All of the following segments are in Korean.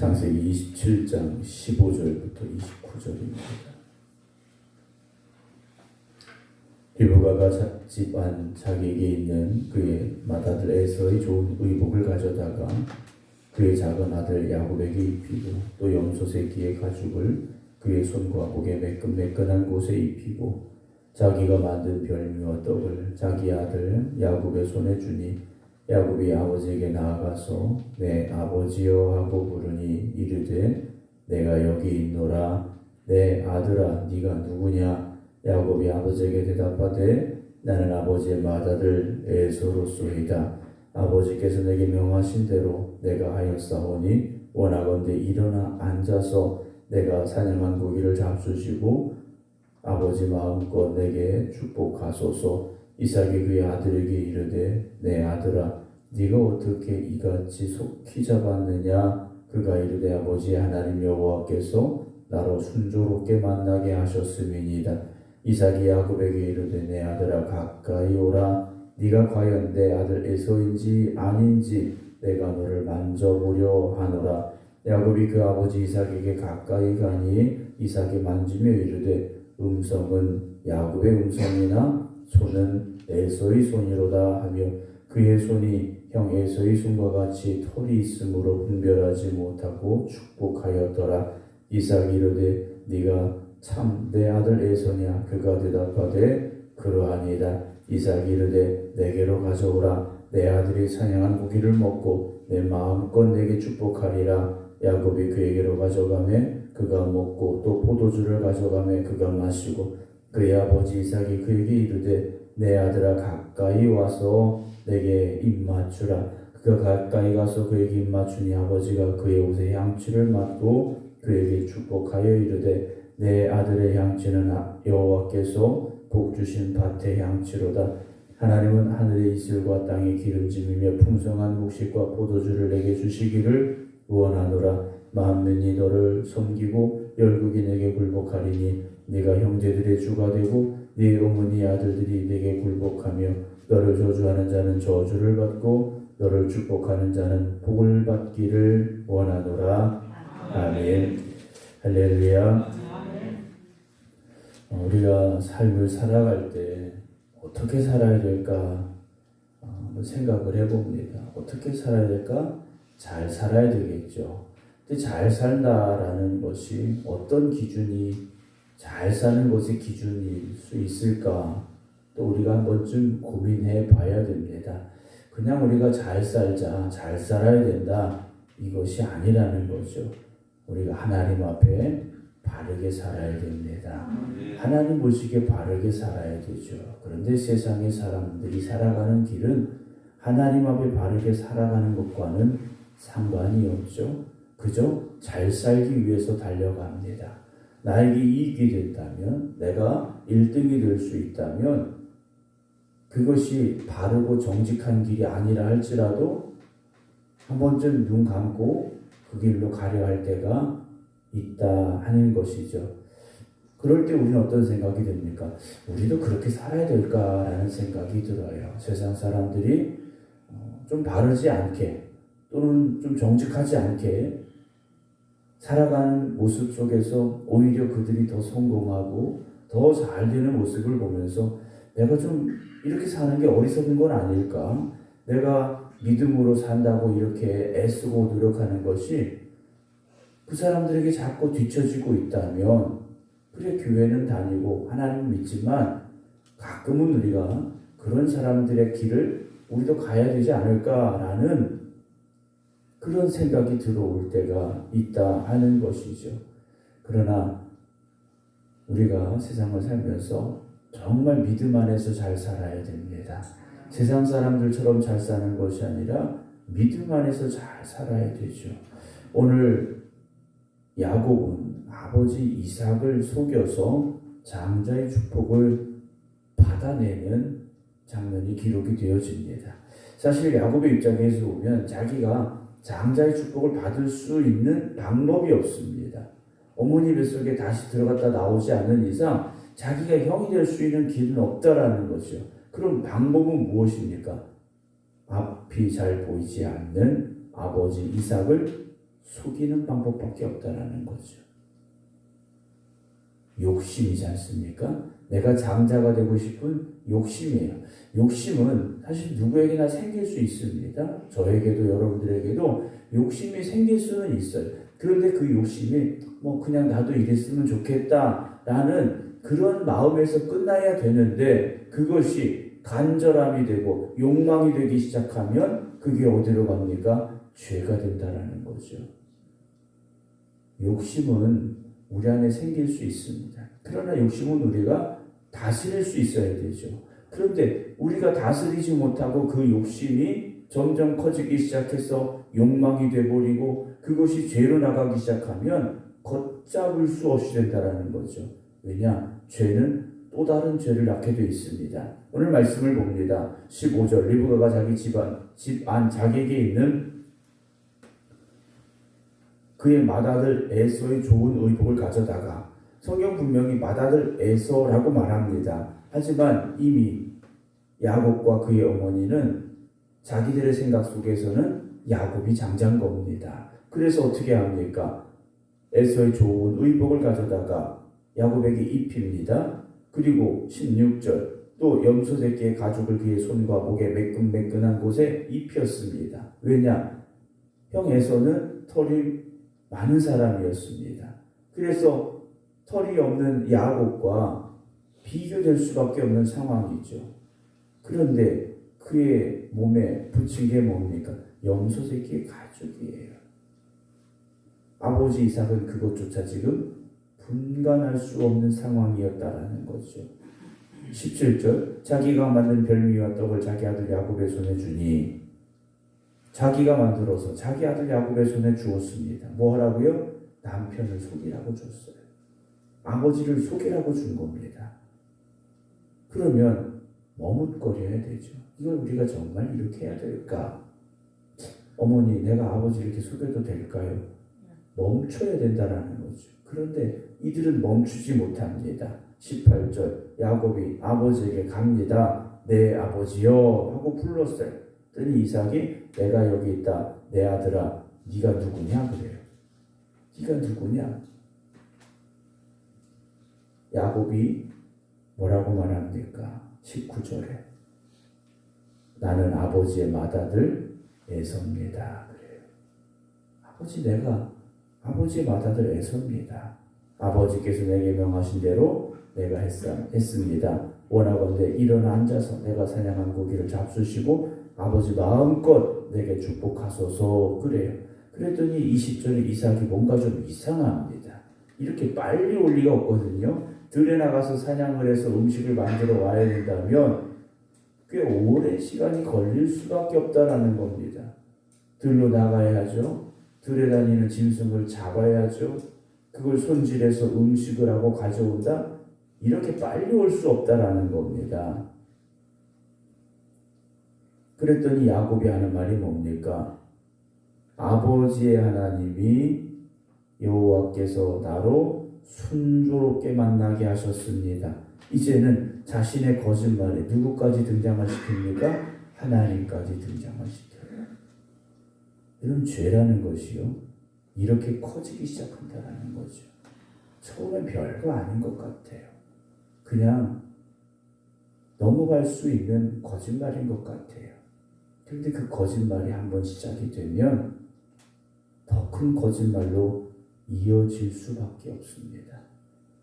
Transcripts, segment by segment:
창세기 27장 15절부터 29절입니다. 리브가가 집안 자기에게 있는 그의 맏아들 에서의 좋은 의복을 가져다가 그의 작은 아들 야곱에게 입히고 또 염소 새끼의 가죽을 그의 손과 목에 매끈매끈한 곳에 입히고 자기가 만든 별미와 떡을 자기 아들 야곱의 손에 주니 야곱이 아버지에게 나아가서 내 아버지여 하고 부르니 이르되 내가 여기 있노라. 내 아들아 네가 누구냐? 야곱이 아버지에게 대답하되 나는 아버지의 맏아들 에서로소이다. 아버지께서 내게 명하신 대로 내가 하였사오니 원하건대 일어나 앉아서 내가 사냥한 고기를 잡수시고 아버지 마음껏 내게 축복하소서. 이삭이 그의 아들에게 이르되 내 아들아 네가 어떻게 이같이 속히 잡았느냐? 그가 이르되 아버지 하나님 여호와께서 나로 순조롭게 만나게 하셨음이니이다. 이삭이 야곱에게 이르되 내 아들아 가까이 오라. 네가 과연 내 아들 에서인지 아닌지 내가 너를 만져보려 하노라. 야곱이 그 아버지 이삭에게 가까이 가니 이삭이 만지며 이르되 음성은 야곱의 음성이나 손은 에서의 손이로다 하며 그의 손이 형 에서의 손과 같이 털이 있으므로 분별하지 못하고 축복하였더라. 이삭이 이르되 네가 참 내 아들 에서냐? 그가 대답하되 그러하니이다. 이삭이 이르되 내게로 가져오라. 내 아들이 사냥한 고기를 먹고 내 마음껏 내게 축복하리라. 야곱이 그에게로 가져가매 그가 먹고 또 포도주를 가져가매 그가 마시고 그의 아버지 이삭이 그에게 이르되 내 아들아 가까이 와서 내게 입맞추라. 그가 가까이 가서 그에게 입맞추니 아버지가 그의 옷에 향취를 맡고 그에게 축복하여 이르되 내 아들의 향취는 여호와께서 복 주신 밭의 향취로다. 하나님은 하늘의 이슬과 땅의 기름짐이며 풍성한 곡식과 포도주를 내게 주시기를 원하노라. 만민이 너를 섬기고 열국이 내게 굴복하리니 네가 형제들의 주가 되고 네 어머니 아들들이 내게 굴복하며 너를 저주하는 자는 저주를 받고 너를 축복하는 자는 복을 받기를 원하노라. 아멘. 할렐루야. 우리가 삶을 살아갈 때 어떻게 살아야 될까 한번 생각을 해봅니다. 어떻게 살아야 될까? 잘 살아야 되겠죠. 근데 잘 산다라는 것이 어떤 기준이 잘 사는 것의 기준일 수 있을까? 또 우리가 한 번쯤 고민해 봐야 됩니다. 그냥 우리가 잘 살자, 잘 살아야 된다 이것이 아니라는 거죠. 우리가 하나님 앞에 바르게 살아야 됩니다. 하나님 보시기에 바르게 살아야 되죠. 그런데 세상의 사람들이 살아가는 길은 하나님 앞에 바르게 살아가는 것과는 상관이 없죠. 그저 잘 살기 위해서 달려갑니다. 나에게 이익이 된다면, 내가 1등이 될 수 있다면 그것이 바르고 정직한 길이 아니라 할지라도 한 번쯤 눈 감고 그 길로 가려 할 때가 있다 하는 것이죠. 그럴 때 우리는 어떤 생각이 듭니까? 우리도 그렇게 살아야 될까라는 생각이 들어요. 세상 사람들이 좀 바르지 않게 또는 좀 정직하지 않게 살아가는 모습 속에서 오히려 그들이 더 성공하고 더 잘 되는 모습을 보면서 내가 좀 이렇게 사는 게 어리석은 건 아닐까? 내가 믿음으로 산다고 이렇게 애쓰고 노력하는 것이 그 사람들에게 자꾸 뒤처지고 있다면 그래 교회는 다니고 하나님 믿지만 가끔은 우리가 그런 사람들의 길을 우리도 가야 되지 않을까라는 그런 생각이 들어올 때가 있다 하는 것이죠. 그러나 우리가 세상을 살면서 정말 믿음 안에서 잘 살아야 됩니다. 세상 사람들처럼 잘 사는 것이 아니라 믿음 안에서 잘 살아야 되죠. 오늘 야곱은 아버지 이삭을 속여서 장자의 축복을 받아내는 장면이 기록이 되어집니다. 사실 야곱의 입장에서 보면 자기가 장자의 축복을 받을 수 있는 방법이 없습니다. 어머니 뱃속에 다시 들어갔다 나오지 않는 이상 자기가 형이 될 수 있는 길은 없다라는 거죠. 그럼 방법은 무엇입니까? 앞이 잘 보이지 않는 아버지 이삭을 속이는 방법밖에 없다라는 거죠. 욕심이지 않습니까? 내가 장자가 되고 싶은 욕심이에요. 욕심은 사실 누구에게나 생길 수 있습니다. 저에게도 여러분들에게도 욕심이 생길 수는 있어요. 그런데 그 욕심이 그냥 나도 이랬으면 좋겠다라는 그런 마음에서 끝나야 되는데 그것이 간절함이 되고 욕망이 되기 시작하면 그게 어디로 갑니까? 죄가 된다라는 거죠. 욕심은 우리 안에 생길 수 있습니다. 그러나 욕심은 우리가 다스릴 수 있어야 되죠. 그런데 우리가 다스리지 못하고 그 욕심이 점점 커지기 시작해서 욕망이 돼버리고 그것이 죄로 나가기 시작하면 걷잡을 수 없이 된다는 거죠. 왜냐? 죄는 또 다른 죄를 낳게 되어 있습니다. 오늘 말씀을 봅니다. 15절 리브가가 자기 집 안 자기에게 있는 그의 맏아들 에서의 좋은 의복을 가져다가 성경 분명히 맏아들 에서라고 말합니다. 하지만 이미 야곱과 그의 어머니는 자기들의 생각 속에서는 야곱이 장자인 겁니다. 그래서 어떻게 합니까? 에서의 좋은 의복을 가져다가 야곱에게 입힙니다. 그리고 16절 또 염소 새끼의 가죽을 그의 손과 목에 매끈매끈한 곳에 입혔습니다. 왜냐? 형 에서는 털이 많은 사람이었습니다. 그래서 털이 없는 야곱과 비교될 수밖에 없는 상황이죠. 그런데 그의 몸에 붙인 게 뭡니까? 염소 새끼의 가죽이에요. 아버지 이삭은 그것조차 지금 분간할 수 없는 상황이었다라는 거죠. 17절 자기가 만든 별미와 떡을 자기 아들 야곱의 손에 주니 자기가 만들어서 자기 아들 야곱의 손에 주었습니다. 뭐 하라고요? 남편을 속이라고 줬어요. 아버지를 속이라고 준 겁니다. 그러면 머뭇거려야 되죠. 이걸 우리가 정말 이렇게 해야 될까? 어머니, 내가 아버지 이렇게 속여도 될까요? 멈춰야 된다라는 거죠. 그런데 이들은 멈추지 못합니다. 18절 야곱이 아버지에게 갑니다. 내 아버지여 하고 불렀어요. 그랬더니 이삭이 내가 여기 있다. 내 아들아 네가 누구냐 그래요. 네가 누구냐? 야곱이 뭐라고 말합니까? 19절에 나는 아버지의 맏아들 에서입니다 그래요. 내가 아버지의 맏아들 에서입니다. 아버지께서 내게 명하신 대로 내가 했습니다. 원하건대 일어나 앉아서 내가 사냥한 고기를 잡수시고 아버지 마음껏 내게 축복하소서 그래요. 그랬더니 20절에 이삭이 뭔가 좀 이상합니다. 이렇게 빨리 올 리가 없거든요. 들에 나가서 사냥을 해서 음식을 만들어 와야 된다면 꽤 오랜 시간이 걸릴 수밖에 없다라는 겁니다. 들로 나가야죠. 들에 다니는 짐승을 잡아야죠. 그걸 손질해서 음식을 하고 가져온다? 이렇게 빨리 올 수 없다라는 겁니다. 그랬더니 야곱이 하는 말이 뭡니까? 아버지의 하나님이 여호와께서 나로 순조롭게 만나게 하셨습니다. 이제는 자신의 거짓말에 누구까지 등장을 시킵니까? 하나님까지 등장을 시켜요. 이런 죄라는 것이요. 이렇게 커지기 시작한다는 거죠. 처음엔 별거 아닌 것 같아요. 그냥 넘어갈 수 있는 거짓말인 것 같아요. 그런데 그 거짓말이 한번 시작이 되면 더 큰 거짓말로 이어질 수밖에 없습니다.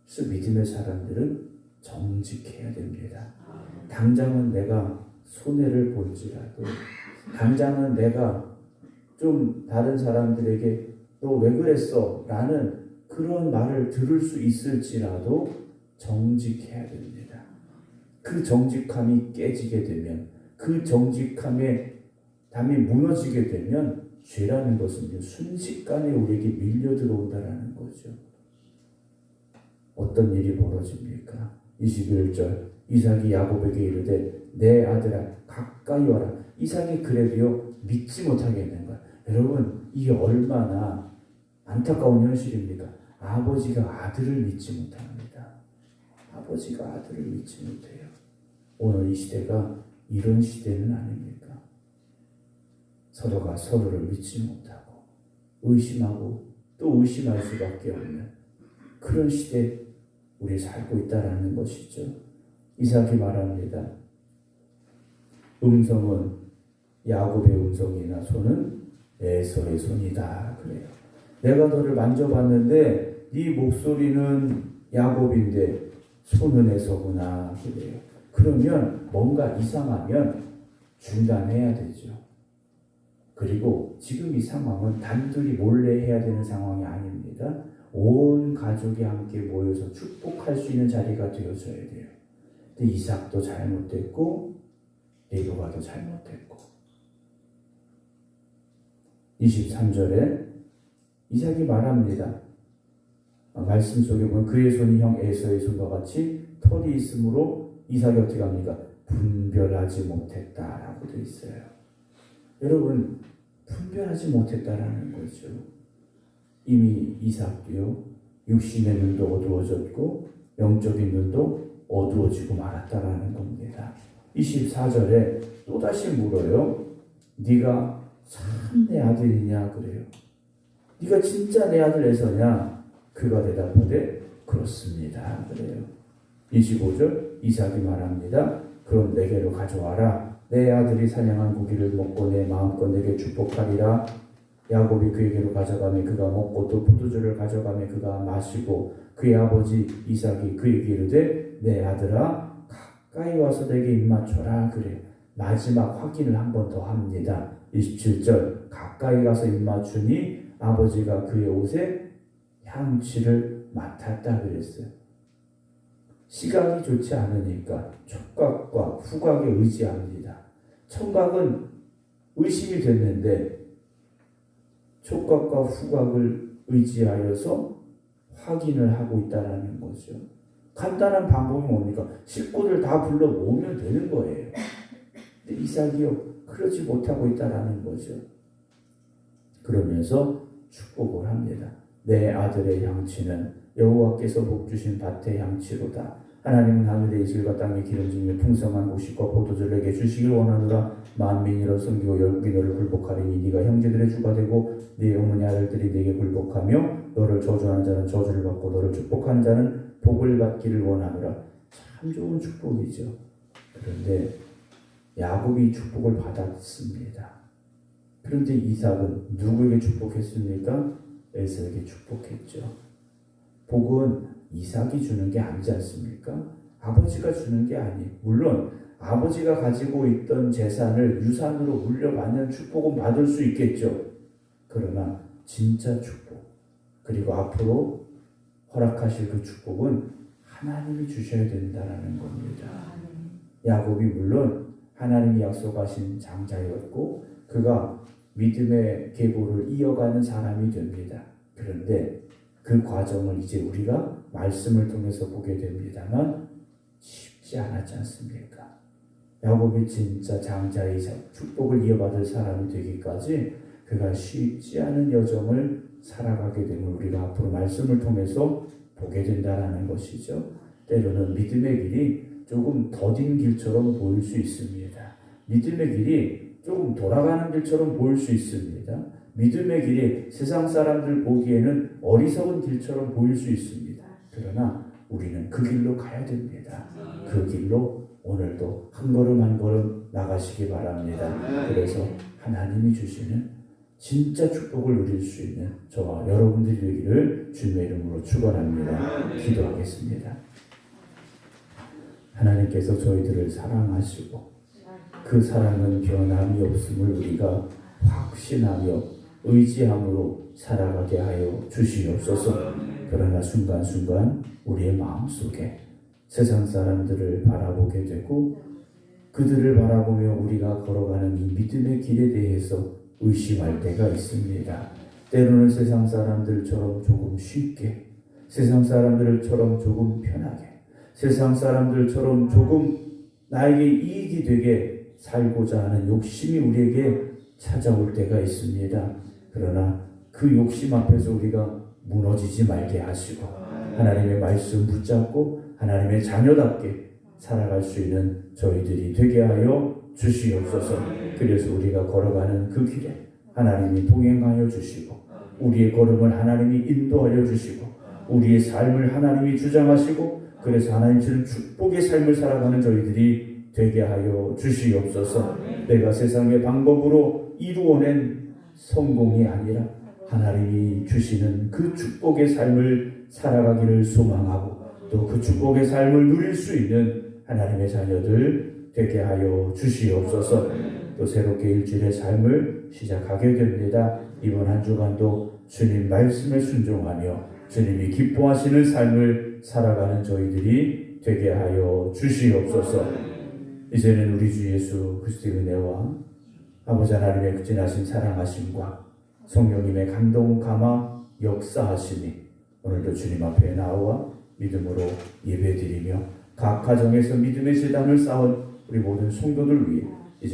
그래서 믿음의 사람들은 정직해야 됩니다. 당장은 내가 손해를 볼지라도, 당장은 내가 좀 다른 사람들에게 너 왜 그랬어? 라는 그런 말을 들을 수 있을지라도 정직해야 됩니다. 그 정직함이 깨지게 되면, 그 정직함의 담이 무너지게 되면 죄라는 것은 순식간에 우리에게 밀려 들어온다라는 거죠. 어떤 일이 벌어집니까? 21절 이삭이 야곱에게 이르되 내 아들아 가까이 와라. 이삭이 그래도요 믿지 못하겠는 거야. 여러분 이게 얼마나 안타까운 현실입니까? 아버지가 아들을 믿지 못합니다. 아버지가 아들을 믿지 못해요. 오늘 이 시대가 이런 시대는 아닙니까? 서로가 서로를 믿지 못하고 의심하고 또 의심할 수밖에 없는 그런 시대에 우리 살고 있다라는 것이죠. 이삭이 말합니다. 음성은 야곱의 음성이나 손은 에서의 손이다. 그래요. 내가 너를 만져봤는데 네 목소리는 야곱인데 손은 에서구나. 그래요. 그러면 뭔가 이상하면 중단해야 되죠. 그리고 지금 이 상황은 단둘이 몰래 해야 되는 상황이 아닙니다. 온 가족이 함께 모여서 축복할 수 있는 자리가 되어져야 돼요. 근데 이삭도 잘못됐고 리브가도 잘못됐고 23절에 이삭이 말합니다. 말씀 속에 보면 그의 손이 형 에서의 손과 같이 털이 있으므로 이삭이 어떻게 합니까? 분별하지 못했다라고 되어 있어요. 여러분 분별하지 못했다라는 거죠. 이미 이삭도요 육신의 눈도 어두워졌고 영적인 눈도 어두워지고 말았다라는 겁니다. 24절에 또다시 물어요. 네가 참 내 아들이냐 그래요. 네가 진짜 내 아들 에서냐? 그가 대답하되 그렇습니다 그래요. 25절 이삭이 말합니다. 그럼 내게로 가져와라. 내 아들이 사냥한 고기를 먹고 내 마음껏 내게 축복하리라. 야곱이 그에게로 가져가매 그가 먹고 또 포도주를 가져가매 그가 마시고 그의 아버지 이삭이 그에게 이르되 내 아들아 가까이 와서 내게 입맞춰라 그래요. 마지막 확인을 한 번 더 합니다. 27절 가까이 가서 입맞추니 아버지가 그의 옷에 향취를 맡았다 그랬어요. 시각이 좋지 않으니까 촉각과 후각에 의지합니다. 청각은 의심이 됐는데 촉각과 후각을 의지하여서 확인을 하고 있다는 거죠. 간단한 방법이 뭡니까? 식구들 다 불러 모으면 되는 거예요. 근데 이삭이요 그러지 못하고 있다는 거죠. 그러면서 축복을 합니다. 내 아들의 향취는 여호와께서 복주신 밭의 향취로다. 하나님은 하늘의 이슬과 땅의 기름짐이 풍성한 곡식과 포도주를 내게 주시길 원하노라. 만민이로 섬기고 열국이 너를 굴복하리니 네가 형제들의 주가 되고 네 어머니 아들들이 네게 굴복하며 너를 저주하는 자는 저주를 받고 너를 축복하는 자는 복을 받기를 원하노라. 참 좋은 축복이죠. 그런데 야곱이 축복을 받았습니다. 그런데 이삭은 누구에게 축복했습니까? 에서에게 축복했죠. 복은 이삭이 주는 게 아니지 않습니까? 아버지가 주는 게 아니에요. 물론 아버지가 가지고 있던 재산을 유산으로 물려받는 축복은 받을 수 있겠죠. 그러나 진짜 축복 그리고 앞으로 허락하실 그 축복은 하나님이 주셔야 된다는 겁니다. 야곱이 물론 하나님이 약속하신 장자였고 그가 믿음의 계보를 이어가는 사람이 됩니다. 그런데 그 과정을 이제 우리가 말씀을 통해서 보게 됩니다만 쉽지 않았지 않습니까? 야곱이 진짜 장자이자 축복을 이어받을 사람이 되기까지 그가 쉽지 않은 여정을 살아가게 됨을 우리가 앞으로 말씀을 통해서 보게 된다는 것이죠. 때로는 믿음의 길이 조금 더딘 길처럼 보일 수 있습니다. 믿음의 길이 조금 돌아가는 길처럼 보일 수 있습니다. 믿음의 길이 세상 사람들 보기에는 어리석은 길처럼 보일 수 있습니다. 그러나 우리는 그 길로 가야 됩니다. 그 길로 오늘도 한 걸음 한 걸음 나가시기 바랍니다. 그래서 하나님이 주시는 진짜 축복을 누릴 수 있는 저와 여러분들이 되기를 주님의 이름으로 축원합니다. 기도하겠습니다. 하나님께서 저희들을 사랑하시고 그 사랑은 변함이 없음을 우리가 확신하며 의지함으로 살아가게 하여 주시옵소서. 그러나 순간순간 우리의 마음속에 세상 사람들을 바라보게 되고 그들을 바라보며 우리가 걸어가는 이 믿음의 길에 대해서 의심할 때가 있습니다. 때로는 세상 사람들처럼 조금 쉽게, 세상 사람들처럼 조금 편하게, 세상 사람들처럼 조금 나에게 이익이 되게 살고자 하는 욕심이 우리에게 찾아올 때가 있습니다. 그러나 그 욕심 앞에서 우리가 무너지지 말게 하시고 하나님의 말씀 붙잡고 하나님의 자녀답게 살아갈 수 있는 저희들이 되게 하여 주시옵소서. 그래서 우리가 걸어가는 그 길에 하나님이 동행하여 주시고 우리의 걸음을 하나님이 인도하여 주시고 우리의 삶을 하나님이 주장하시고 그래서 하나님처럼 축복의 삶을 살아가는 저희들이 되게 하여 주시옵소서. 내가 세상의 방법으로 이루어낸 성공이 아니라 하나님이 주시는 그 축복의 삶을 살아가기를 소망하고 또 그 축복의 삶을 누릴 수 있는 하나님의 자녀들 되게 하여 주시옵소서. 또 새롭게 일주일의 삶을 시작하게 됩니다. 이번 한 주간도 주님 말씀에 순종하며 주님이 기뻐하시는 삶을 살아가는 저희들이 되게 하여 주시옵소서. 이제는 우리 주 예수 그리스도의 은혜와 아버지 하나님의 극진하신 사랑하심과 성령님의 감동 감화 역사하심이 오늘도 주님 앞에 나와 믿음으로 예배드리며 각 가정에서 믿음의 재단을 쌓은 우리 모든 성도들 위해